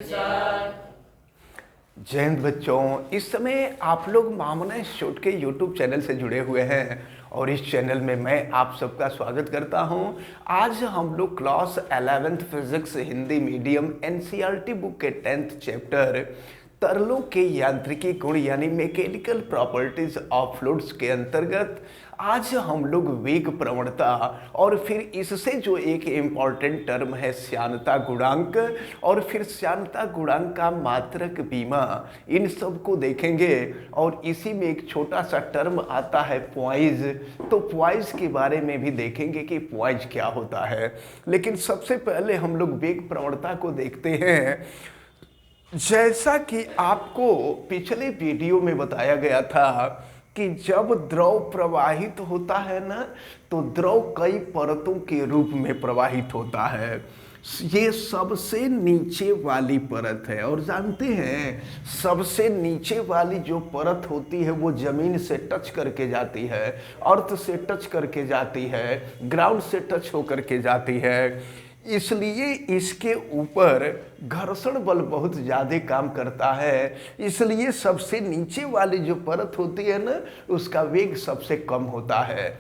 जय हिंद बच्चों। इस समय आप लोग मामना इंस्टीट्यूट के यूट्यूब चैनल से जुड़े हुए हैं और इस चैनल में मैं आप सबका स्वागत करता हूं। आज हम लोग class 11th physics Hindi medium NCERT book के 10th चैप्टर तरलों के यांत्रिकी गुण यानी मैकेनिकल प्रॉपर्टीज ऑफ फ्लूइड्स के अंतर्गत आज हम लोग वेग प्रवणता और फिर इससे जो एक इम्पॉर्टेंट टर्म है श्यानता गुणांक और फिर श्यानता गुणांक का मात्रक बीमा, इन सब को देखेंगे। और इसी में एक छोटा सा टर्म आता है पॉइज, तो पॉइज के बारे में भी देखेंगे कि पॉइज क्या होता है। लेकिन सबसे पहले हम लोग वेग प्रवणता को देखते हैं। जैसा कि आपको पिछले वीडियो में बताया गया था कि जब द्रव प्रवाहित होता है ना, तो द्रव कई परतों के रूप में प्रवाहित होता है। ये सबसे नीचे वाली परत है और जानते हैं सबसे नीचे वाली जो परत होती है वो जमीन से टच करके जाती है, अर्थ से टच करके जाती है, ग्राउंड से टच होकर के जाती है। इसलिए इसके ऊपर घर्षण बल बहुत ज़्यादा काम करता है। इसलिए सबसे नीचे वाली जो परत होती है ना, उसका वेग सबसे कम होता है।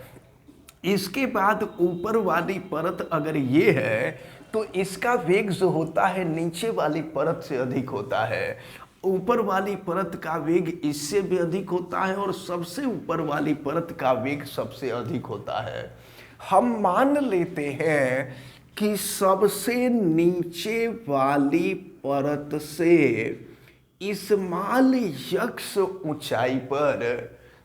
इसके बाद ऊपर वाली परत अगर ये है तो इसका वेग जो होता है नीचे वाली परत से अधिक होता है। ऊपर वाली परत का वेग इससे भी अधिक होता है और सबसे ऊपर वाली परत का वेग सबसे अधिक होता है। हम मान लेते हैं कि सबसे नीचे वाली परत से स्मॉल यक्स ऊंचाई पर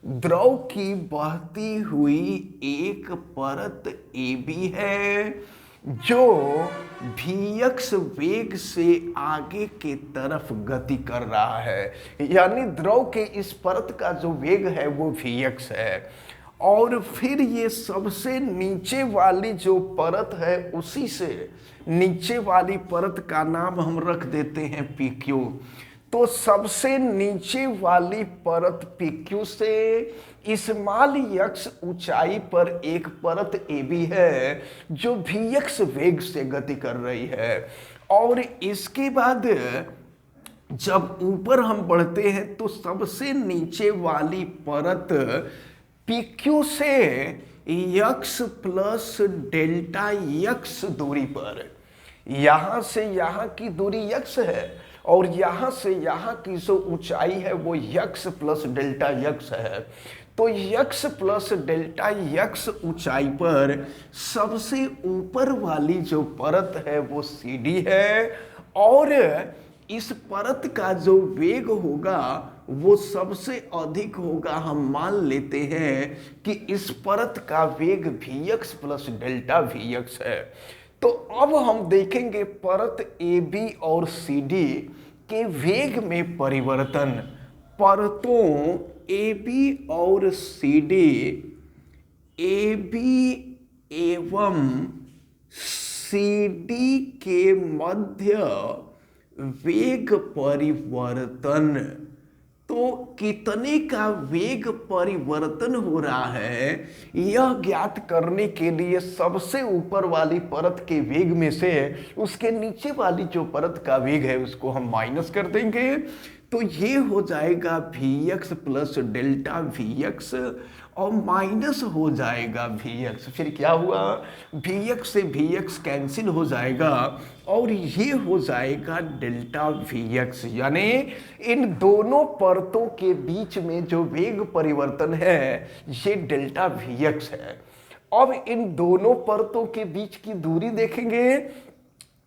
द्रव की बहती हुई एक परत AB है जो Vx वेग से आगे के तरफ गति कर रहा है। यानी द्रव के इस परत का जो वेग है वो Vx है। और फिर ये सबसे नीचे वाली जो परत है उसी से नीचे वाली परत का नाम हम रख देते हैं PQ। तो सबसे नीचे वाली परत PQ से स्मॉल यक्स ऊंचाई पर एक परत AB है जो Vx वेग से गति कर रही है। और इसके बाद जब ऊपर हम बढ़ते हैं तो सबसे नीचे वाली परत PQ से यक्स प्लस डेल्टा यक्स दूरी पर, यहाँ से यहाँ की दूरी यक्स है और यहाँ से यहाँ की जो ऊंचाई है वो यक्स प्लस डेल्टा यक्स है। तो यक्स प्लस डेल्टा यक्स ऊंचाई पर सबसे ऊपर वाली जो परत है वो CD है और इस परत का जो वेग होगा वो सबसे अधिक होगा। हम मान लेते हैं कि इस परत का वेग Vx प्लस डेल्टा Vx है। तो अब हम देखेंगे परत AB और CD के वेग में परिवर्तन। परतों AB और CD, AB एवं CD के मध्य वेग परिवर्तन। तो कितने का वेग परिवर्तन हो रहा है यह ज्ञात करने के लिए सबसे ऊपर वाली परत के वेग में से उसके नीचे वाली जो परत का वेग है उसको हम माइनस कर देंगे। तो ये हो जाएगा Vx प्लस डेल्टा Vx और माइनस हो जाएगा Vx। फिर क्या हुआ, Vx से Vx कैंसिल हो जाएगा और ये हो जाएगा डेल्टा Vx। यानी इन दोनों परतों के बीच में जो वेग परिवर्तन है ये डेल्टा Vx है। अब इन दोनों परतों के बीच की दूरी देखेंगे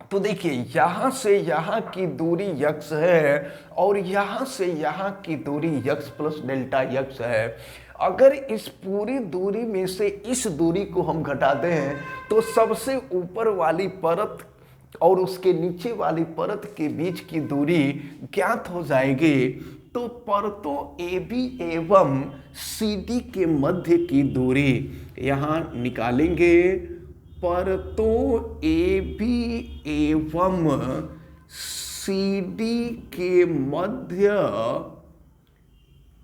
तो देखिए यहाँ से यहाँ की दूरी यक्स है और यहाँ से यहाँ की दूरी यक्स प्लस डेल्टा यक्स है। अगर इस पूरी दूरी में से इस दूरी को हम घटा दें तो सबसे ऊपर वाली परत और उसके नीचे वाली परत के बीच की दूरी ज्ञात हो जाएगी। तो परतों AB एवं CD के मध्य की दूरी यहाँ निकालेंगे। परतों AB एवं CD के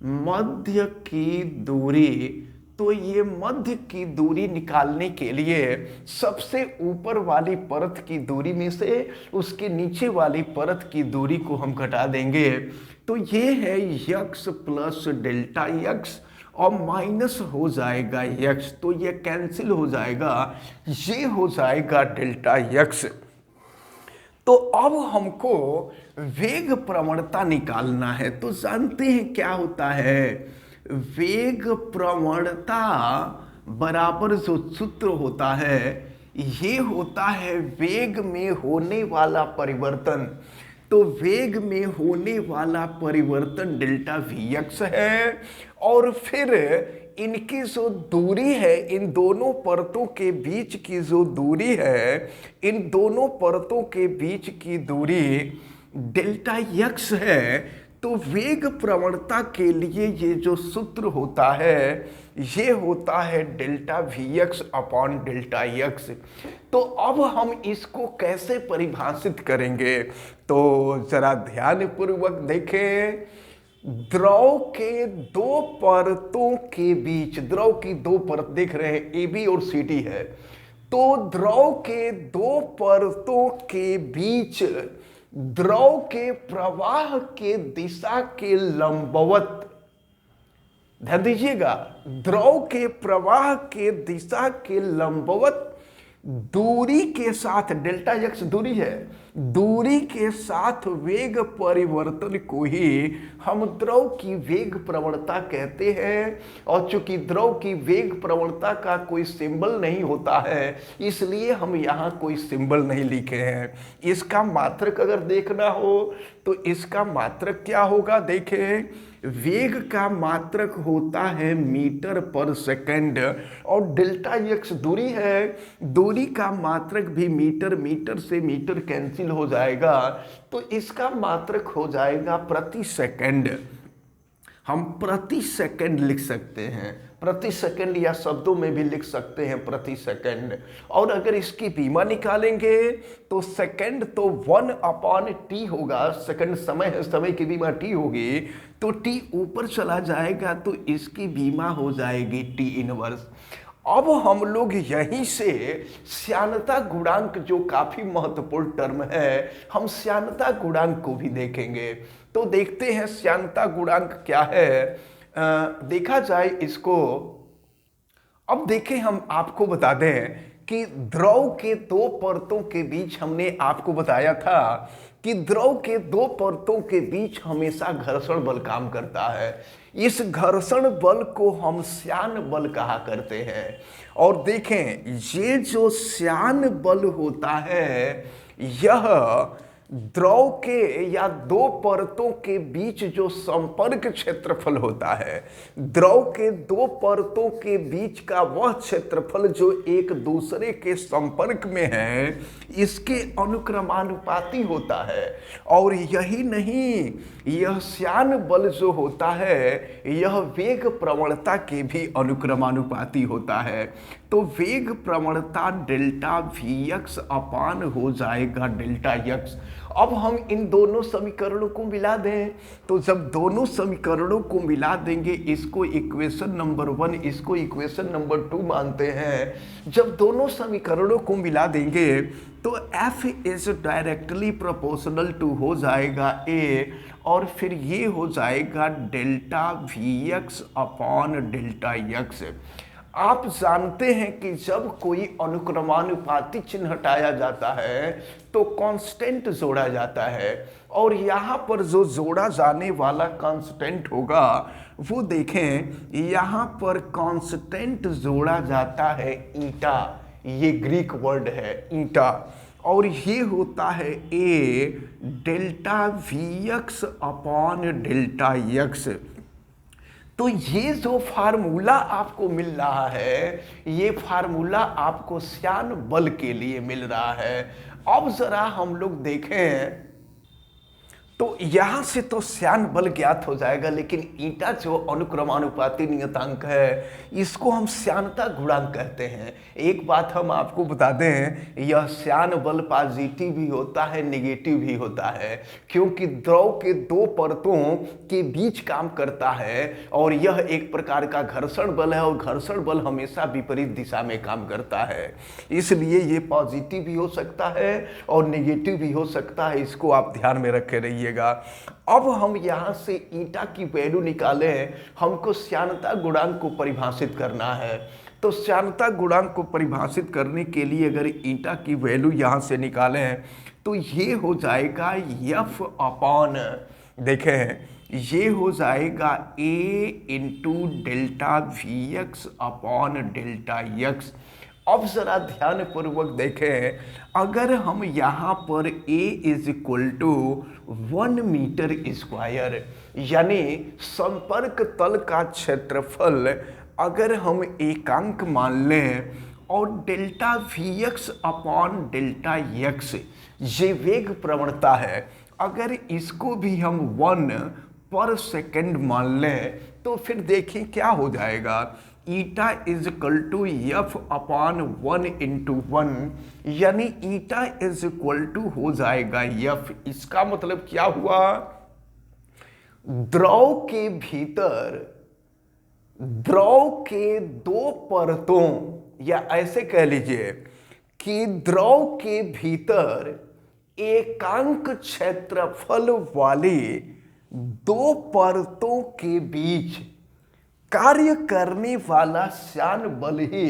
मध्य की दूरी, तो ये मध्य की दूरी निकालने के लिए सबसे ऊपर वाली परत की दूरी में से उसके नीचे वाली परत की दूरी को हम घटा देंगे। तो ये है यक्स प्लस डेल्टा यक्स और माइनस हो जाएगा यक्स, तो ये कैंसिल हो जाएगा, ये हो जाएगा डेल्टा यक्स। तो अब हमको वेग प्रवणता निकालना है। तो जानते हैं क्या होता है, वेग प्रवणता बराबर जो सूत्र होता है ये होता है वेग में होने वाला परिवर्तन। तो वेग में होने वाला परिवर्तन डेल्टा वी एक्स है, और फिर इनकी जो दूरी है, इन दोनों परतों के बीच की जो दूरी है, इन दोनों परतों के बीच की दूरी डेल्टा यक्स है। तो वेग प्रवणता के लिए ये जो सूत्र होता है ये होता है delta V X upon delta x. तो अब हम इसको कैसे परिभाषित करेंगे, तो जरा ध्यानपूर्वक देखें। द्रव के दो परतों के बीच, द्रव की दो परत देख रहे हैं ए बी और सी डी है, तो द्रव के दो परतों के बीच द्रव के प्रवाह के दिशा के लंबवत, ध्यान दीजिएगा, द्रव के प्रवाह के दिशा के लंबवत दूरी के साथ, डेल्टा यक्स दूरी है, दूरी के साथ वेग परिवर्तन को ही हम द्रव की वेग प्रवणता कहते हैं। और चूंकि द्रव की वेग प्रवणता का कोई सिंबल नहीं होता है इसलिए हम यहाँ कोई सिंबल नहीं लिखे हैं। इसका मात्रक अगर देखना हो तो इसका मात्रक क्या होगा, देखें, वेग का मात्रक होता है मीटर पर सेकंड, और डेल्टा यक्स दूरी है, दूरी का मात्रक भी मीटर, मीटर से मीटर कैंसिल हो जाएगा, तो इसका मात्रक हो जाएगा प्रति सेकंड। हम प्रति सेकंड लिख सकते हैं, प्रति सेकंड, या शब्दों में भी लिख सकते हैं प्रति सेकंड। और अगर इसकी बीमा निकालेंगे तो सेकंड तो 1/t होगा, सेकंड समय है, समय की बीमा t होगी, तो t ऊपर चला जाएगा तो इसकी बीमा हो जाएगी t इनवर्स। अब हम लोग यहीं से श्यानता गुणांक, जो काफी महत्वपूर्ण टर्म है, हम श्यानता गुणांक को भी देखेंगे। तो देखते हैं श्यानता गुणांक क्या है। देखा जाए इसको, अब देखें, हम आपको बता दें कि द्रव के दो परतों के बीच, हमने आपको बताया था कि द्रव के दो परतों के बीच हमेशा घर्षण बल काम करता है। इस घर्षण बल को हम श्यान बल कहा करते हैं। और देखें, ये जो श्यान बल होता है यह द्रव के या दो परतों के बीच जो संपर्क क्षेत्रफल होता है, द्रव के दो परतों के बीच का वह क्षेत्रफल जो एक दूसरे के संपर्क में है, इसके अनुक्रमानुपाती होता है। और यही नहीं, यह श्यान बल जो होता है यह वेग प्रवणता के भी अनुक्रमानुपाती होता है। तो वेग प्रवणता डेल्टा वी एक्स अपान हो जाएगा डेल्टा यक्स। अब हम इन दोनों समीकरणों को मिला दें, तो जब दोनों समीकरणों को मिला देंगे, इसको इक्वेशन नंबर 1, इसको इक्वेशन नंबर 2 मानते हैं, जब दोनों समीकरणों को मिला देंगे तो F is directly proportional to हो जाएगा A, और फिर ये हो जाएगा delta V X upon delta यक्स। आप जानते हैं कि जब कोई अनुक्रमानुपाती चिन्ह हटाया जाता है तो कांस्टेंट जोड़ा जाता है, और यहाँ पर जो जोड़ा जाने वाला कांस्टेंट होगा वो देखें, यहाँ पर कांस्टेंट जोड़ा जाता है ईटा, ये ग्रीक वर्ड है ईटा, और ये होता है A delta V X upon delta x. तो ये जो फार्मूला आपको मिल रहा है, ये फार्मूला आपको श्यान बल के लिए मिल रहा है। अब जरा हम लोग देखें तो यहाँ से तो श्यान बल ज्ञात हो जाएगा, लेकिन ईटा जो अनुक्रमानुपाती नियतांक है इसको हम श्यानता गुणांक कहते हैं। एक बात हम आपको बता दें, यह श्यान बल पॉजिटिव भी होता है, नेगेटिव भी होता है, क्योंकि द्रव के दो परतों के बीच काम करता है और यह एक प्रकार का घर्षण बल है और घर्षण बल हमेशा विपरीत दिशा में काम करता है। इसलिए ये पॉजिटिव भी हो सकता है और नेगेटिव भी हो सकता है, इसको आप ध्यान में रखे रहिए। अब हम यहां से ईटा की वैल्यू निकाले, हमको श्यानता गुणांक को परिभाषित करना है। तो श्यानता गुणांक को परिभाषित करने के लिए अगर ईटा की वैल्यू यहां से निकालें तो ये हो जाएगा F अपॉन, देखें ये हो जाएगा A into delta VX upon delta X। अब जरा ध्यान पूर्वक देखें, अगर हम यहाँ पर A is equal to 1 metre square, यानी संपर्क तल का क्षेत्रफल अगर हम एकांक मान लें और delta VX upon delta X ये वेग प्रवणता है, अगर इसको भी हम 1 पर सेकेंड मान लें तो फिर देखिए क्या हो जाएगा। Eta is equal to F upon 1 into 1, यानी ईटा इज इक्वल टू हो जाएगा F। इसका मतलब क्या हुआ, द्रव के भीतर द्रव के दो परतों, या ऐसे कह लीजिए कि द्रव के भीतर एकांक क्षेत्रफल वाली दो परतों के बीच कार्य करने वाला श्यान बल ही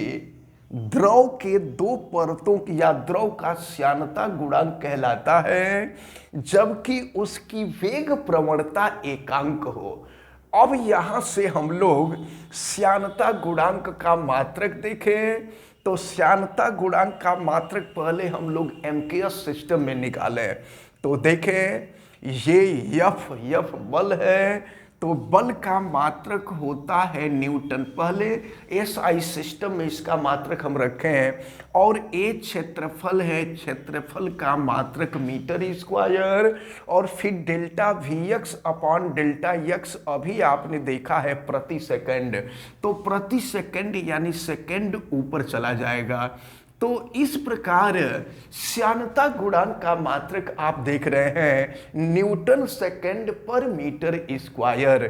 द्रव के दो परतों की या द्रव का श्यानता गुणांक कहलाता है, जबकि उसकी वेग प्रवणता एकांक हो। अब यहां से हम लोग श्यानता गुणांक का मात्रक देखें तो श्यानता गुणांक का मात्रक पहले हम लोग एमकेएस सिस्टम में निकालें। तो देखें ये F बल है, तो बल का मात्रक होता है न्यूटन। पहले एसआई सिस्टम में इसका मात्रक हम रखें, और ए क्षेत्रफल है, क्षेत्रफल का मात्रक मीटर स्क्वायर, और फिर delta VX upon delta X अभी आपने देखा है प्रति सेकंड, तो प्रति सेकंड यानी सेकंड ऊपर चला जाएगा। तो इस प्रकार श्यानता गुणांक का मात्रक आप देख रहे हैं न्यूटन सेकंड पर मीटर स्क्वायर।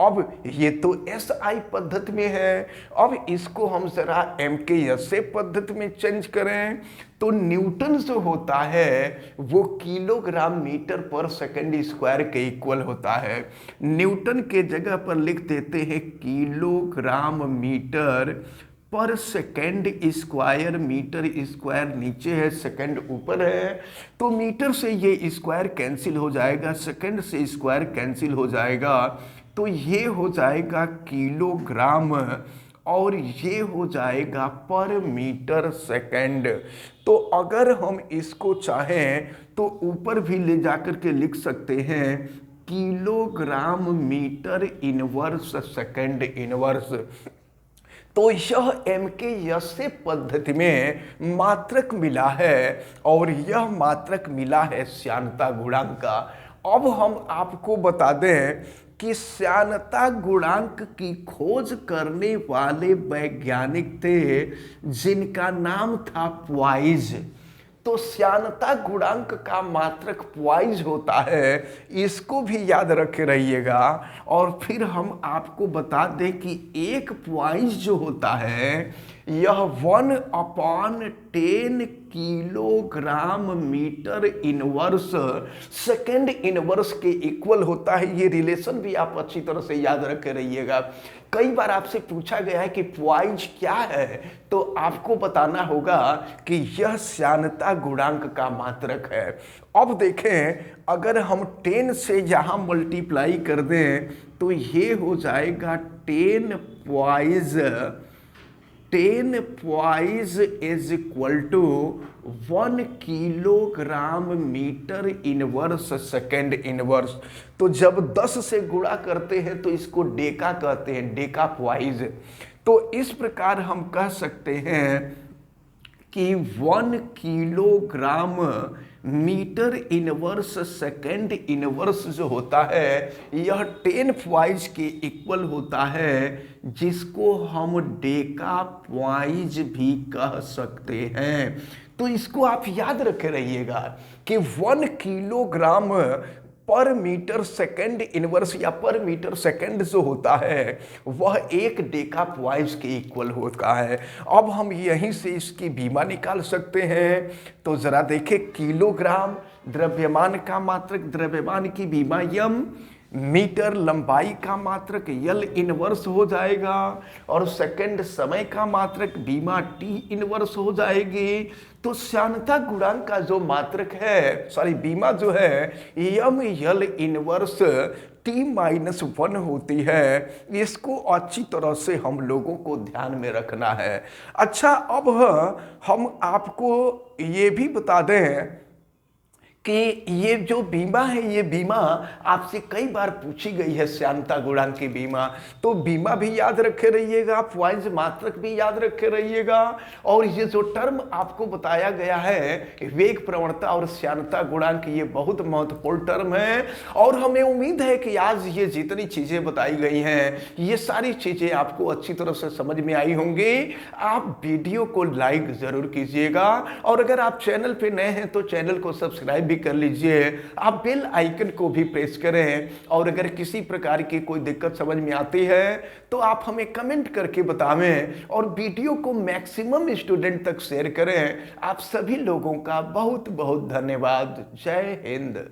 अब ये तो एसआई पद्धति में है, अब इसको हम जरा एमकेएसए पद्धति में चेंज करें तो न्यूटन जो होता है वो किलोग्राम मीटर पर सेकंड स्क्वायर के इक्वल होता है। न्यूटन के जगह पर लिख देते हैं किलोग्राम मीटर पर सेकेंड स्क्वायर। मीटर स्क्वायर नीचे है, सेकंड ऊपर है, तो मीटर से ये स्क्वायर कैंसिल हो जाएगा, सेकंड से स्क्वायर कैंसिल हो जाएगा, तो ये हो जाएगा किलोग्राम और ये हो जाएगा पर मीटर सेकंड। तो अगर हम इसको चाहें तो ऊपर भी ले जाकर के लिख सकते हैं kilogram metre inverse second inverse. तो यह एमकेएसए पद्धति में मात्रक मिला है और यह मात्रक मिला है श्यानता गुणांक का। अब हम आपको बता दें कि श्यानता गुणांक की खोज करने वाले वैज्ञानिक थे जिनका नाम था पॉइज। तो श्यानता गुणांक का मात्रक पॉइज होता है, इसको भी याद रखे रहिएगा। और फिर हम आपको बता दें कि एक पॉइज जो होता है यह 1/10 kilogram metre inverse second inverse के इक्वल होता है। ये रिलेशन भी आप अच्छी तरह से याद रखे रहिएगा। कई बार आपसे पूछा गया है कि पॉइज क्या है, तो आपको बताना होगा कि यह श्यानता गुणांक का मात्रक है। अब देखें अगर हम 10 से यहाँ मल्टीप्लाई कर दें तो ये हो जाएगा 10 poise is equal to 1 kilogram metre inverse second inverse. तो जब 10 से गुणा करते हैं तो इसको डेका कहते हैं, डेका पॉइज। तो इस प्रकार हम कह सकते हैं कि 1 kilogram metre inverse second inverse जो होता है यह 10 पॉइंट्स के इक्वल होता है, जिसको हम डेका पॉइंट्स भी कह सकते हैं। तो इसको आप याद रखे रहिएगा कि 1 किलोग्राम पर मीटर सेकेंड इनवर्स या पर मीटर सेकेंड जो होता है वह 1 डेका पॉइंट्स के इक्वल होता है। अब हम यहीं से इसकी बीमा निकाल सकते हैं। तो जरा देखें, किलोग्राम द्रव्यमान का मात्रक, द्रव्यमान की बीमा यम, मीटर लंबाई का मात्रक यल इनवर्स हो जाएगा, और सेकंड समय का मात्रक बीमा टी इनवर्स हो जाएगी। तो श्यानता गुणांक का जो मात्रक है, सॉरी बीमा जो है यम यल इनवर्स T-1 होती है। इसको अच्छी तरह से हम लोगों को ध्यान में रखना है। अच्छा, अब हम आपको ये भी बता दें कि ये जो बीमा है, ये बीमा आपसे कई बार पूछी गई है, श्यानता गुणांक की बीमा। तो बीमा भी याद रखे रहिएगा, पॉइंट्स मात्रक भी याद रखे रहिएगा, और ये जो टर्म आपको बताया गया है वेग प्रवणता और श्यानता गुणांक, ये बहुत महत्वपूर्ण टर्म है। और हमें उम्मीद है कि आज ये जितनी चीजें बताई गई हैं ये सारी चीजें आपको अच्छी तरह से समझ में आई होंगी। आप वीडियो को लाइक जरूर कीजिएगा, और अगर आप चैनल पे नए हैं तो चैनल को सब्सक्राइब भी कर लीजिए। आप बेल आइकन को भी प्रेस करें, और अगर किसी प्रकार की कोई दिक्कत समझ में आती है तो आप हमें कमेंट करके बतावें, और वीडियो को मैक्सिमम स्टूडेंट तक शेयर करें। आप सभी लोगों का बहुत बहुत धन्यवाद। जय हिंद।